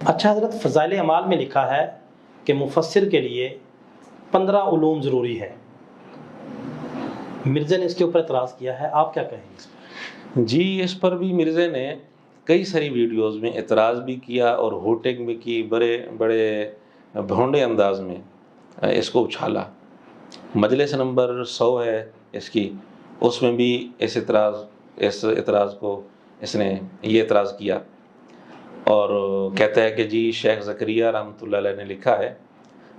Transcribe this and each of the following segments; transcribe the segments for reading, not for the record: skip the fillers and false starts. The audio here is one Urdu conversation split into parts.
اچھا حضرت، فضائل اعمال میں لکھا ہے کہ مفسر کے لیے 15 علوم ضروری ہے. مرزا نے اس کے اوپر اعتراض کیا ہے، آپ کیا کہیں گے اس پر؟ جی، اس پر بھی مرزا نے کئی ساری ویڈیوز میں اعتراض بھی کیا اور ہوٹنگ بھی کی، بڑے بڑے بھونڈے انداز میں اس کو اچھالا. مجلس نمبر 100 ہے اس کی، اس میں بھی اس اعتراض کو اس نے یہ اعتراض کیا اور کہتا ہے کہ جی شیخ زکریا رحمۃ اللہ علیہ نے لکھا ہے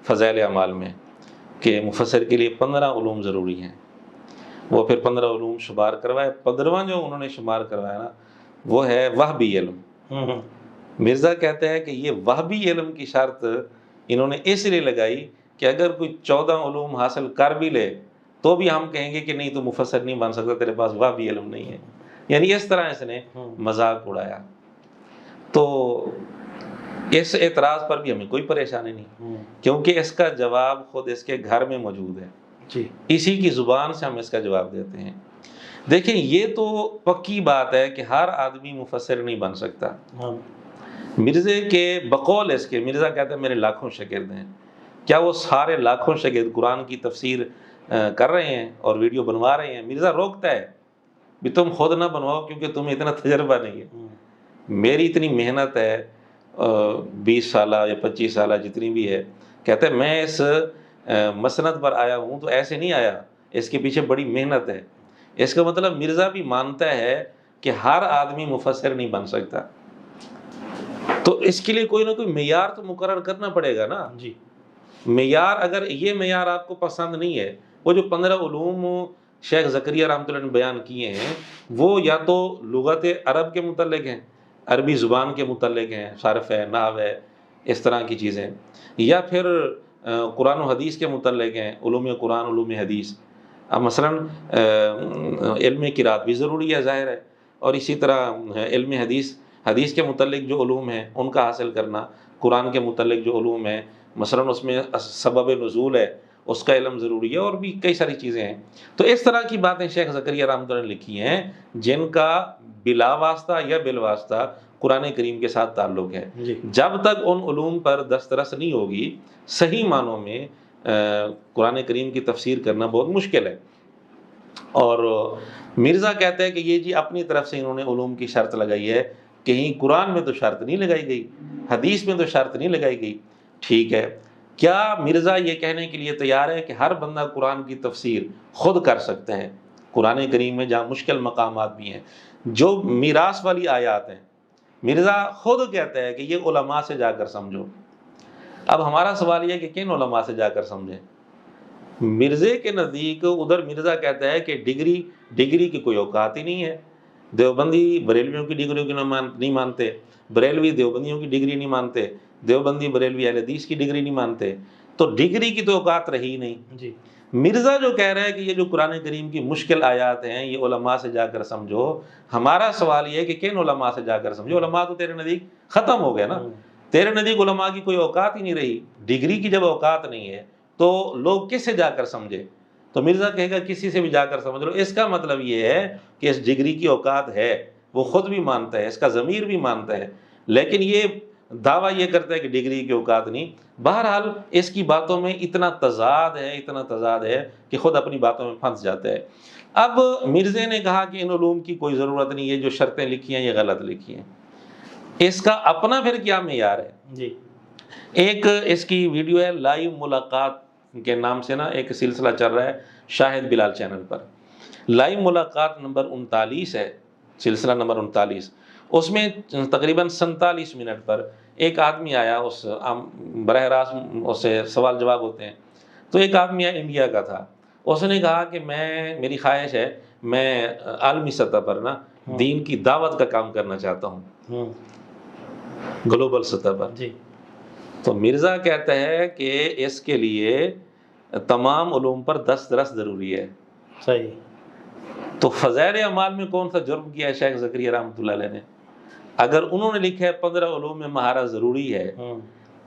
فضائل اعمال میں کہ مفسر کے لیے 15 علوم ضروری ہیں. وہ پھر 15 علوم شمار کروائے. 15واں جو انہوں نے شمار کروایا نا وہ ہے وہبی علم. مرزا کہتا ہے کہ یہ وہبی علم کی شرط انہوں نے اس لیے لگائی کہ اگر کوئی 14 علوم حاصل کر بھی لے تو بھی ہم کہیں گے کہ نہیں تو مفسر نہیں بن سکتا، تیرے پاس وہبی علم نہیں ہے. یعنی اس طرح اس نے مذاق اڑایا. تو اس اعتراض پر بھی ہمیں کوئی پریشانی نہیں، کیونکہ اس کا جواب خود اس کے گھر میں موجود ہے. جی، اسی کی زبان سے ہم اس کا جواب دیتے ہیں. دیکھیں، یہ تو پکی بات ہے کہ ہر آدمی مفسر نہیں بن سکتا. مرزا کے بقول اس کے، مرزا کہتا ہے میرے لاکھوں شاگرد ہیں. کیا وہ سارے لاکھوں شاگرد قرآن کی تفسیر کر رہے ہیں اور ویڈیو بنوا رہے ہیں؟ مرزا روکتا ہے بھی تم خود نہ بنواؤ کیونکہ تمہیں اتنا تجربہ نہیں ہے. میری اتنی محنت ہے 20 سالہ یا 25 سالہ جتنی بھی ہے، کہتا ہے میں اس مسند پر آیا ہوں تو ایسے نہیں آیا، اس کے پیچھے بڑی محنت ہے. اس کا مطلب مرزا بھی مانتا ہے کہ ہر آدمی مفسر نہیں بن سکتا، تو اس کے لیے کوئی نہ کوئی معیار تو مقرر کرنا پڑے گا نا. جی، معیار، اگر یہ معیار آپ کو پسند نہیں ہے، وہ جو 15 علوم شیخ زکریا رحمۃ اللہ نے بیان کیے ہیں وہ یا تو لغت عرب کے متعلق ہیں، عربی زبان کے متعلق ہیں، صرف ہے، نحو ہے، اس طرح کی چیزیں، یا پھر قرآن و حدیث کے متعلق ہیں، علوم قرآن، علوم حدیث. اب مثلا علم قرات بھی ضروری ہے، ظاہر ہے، اور اسی طرح علم حدیث کے متعلق جو علوم ہیں ان کا حاصل کرنا، قرآن کے متعلق جو علوم ہیں مثلا اس میں سبب نزول ہے اس کا علم ضروری ہے، اور بھی کئی ساری چیزیں ہیں. تو اس طرح کی باتیں شیخ زکریا رحمۃ اللہ نے لکھی ہیں جن کا بلا واسطہ یا بالواسطہ قرآن کریم کے ساتھ تعلق ہے. جب تک ان علوم پر دسترس نہیں ہوگی صحیح معنوں میں قرآن کریم کی تفسیر کرنا بہت مشکل ہے. اور مرزا کہتا ہے کہ یہ جی اپنی طرف سے انہوں نے علوم کی شرط لگائی ہے، کہیں قرآن میں تو شرط نہیں لگائی گئی، حدیث میں تو شرط نہیں لگائی گئی. ٹھیک ہے، کیا مرزا یہ کہنے کے لیے تیار ہے کہ ہر بندہ قرآن کی تفسیر خود کر سکتا ہے؟ قرآن کریم میں جہاں مشکل مقامات بھی ہیں، جو میراث والی آیات ہیں، مرزا خود کہتا ہے کہ یہ علماء سے جا کر سمجھو. اب ہمارا سوال یہ ہے کہ کن علماء سے جا کر سمجھیں؟ مرزا کے نزدیک ادھر مرزا کہتا ہے کہ ڈگری کی کوئی اوقات ہی نہیں ہے. دیوبندی بریلویوں کی ڈگریوں کی نہیں مانتے، بریلوی دیوبندیوں کی ڈگری نہیں مانتے، دیوبندی بریلوی اہل حدیث کی ڈگری نہیں مانتے، تو ڈگری کی تو اوقات رہی نہیں. جی، مرزا جو کہہ رہا ہے کہ یہ جو قرآن کریم کی مشکل آیات ہیں یہ علماء سے جا کر سمجھو، ہمارا سوال یہ ہے کہ کن علماء سے جا کر سمجھو؟ علماء تو تیرے نزدیک ختم ہو گئے نا، تیرے نزدیک علماء کی کوئی اوقات ہی نہیں رہی. ڈگری کی جب اوقات نہیں ہے تو لوگ کس سے جا کر سمجھے؟ تو مرزا کہے گا کسی سے بھی جا کر سمجھ لو. اس کا مطلب یہ ہے کہ اس ڈگری کی اوقات ہے، وہ خود بھی مانتا ہے، اس کا ضمیر بھی مانتا ہے، لیکن یہ دعویٰ یہ کرتا ہے کہ ڈگری کی اوقات نہیں. بہرحال اس کی باتوں میں اتنا تضاد ہے کہ خود اپنی باتوں میں پھنس جاتا ہے. اب مرزا نے کہا کہ ان علوم کی کوئی ضرورت نہیں، یہ جو شرطیں لکھی ہیں یہ غلط لکھی ہیں. اس کا اپنا پھر کیا معیار ہے؟ جی، ایک اس کی ویڈیو ہے لائیو ملاقات کے نام سے نا، ایک سلسلہ چل رہا ہے شاہد بلال چینل پر. لائیو ملاقات نمبر 39 ہے، سلسلہ نمبر 39. اس میں تقریباً 47 منٹ پر ایک آدمی آیا، اس براہ راست اس سے سوال جواب ہوتے ہیں. تو ایک آدمی آیا، انڈیا کا تھا. اس نے کہا کہ میری خواہش ہے میں عالمی سطح پر نا دین کی دعوت کا کام کرنا چاہتا ہوں، گلوبل سطح پر. جی، تو مرزا کہتا ہے کہ اس کے لیے تمام علوم پر دسترس ضروری ہے. صحیح. تو فضائل اعمال میں کون سا جرم کیا ہے شیخ زکریا رحمۃ اللہ علیہ نے؟ اگر انہوں نے لکھا ہے 15 علوم میں مہارت ضروری ہے،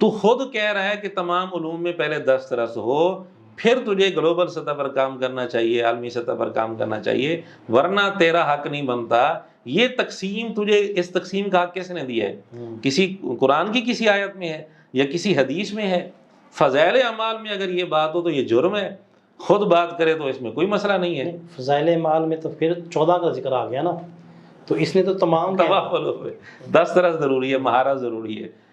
تو خود کہہ رہا ہے کہ تمام علوم میں پہلے دسترس ہو، پھر تجھے گلوبل سطح پر کام کرنا چاہیے، عالمی سطح پر کام کرنا چاہیے، ورنہ تیرا حق نہیں بنتا۔ یہ تقسیم تجھے، اس تقسیم کا حق کس نے دیا ہے؟ کسی قرآن کی کسی آیت میں ہے یا کسی حدیث میں ہے؟ فضائل اعمال میں اگر یہ بات ہو تو یہ جرم ہے، خود بات کرے تو اس میں کوئی مسئلہ نہیں ہے۔ فضائل اعمال میں تو پھر 14 کا ذکر آ گیا نا، تو اس نے تو تمام تمام 10 طرح ضروری ہے، مہارت ضروری ہے۔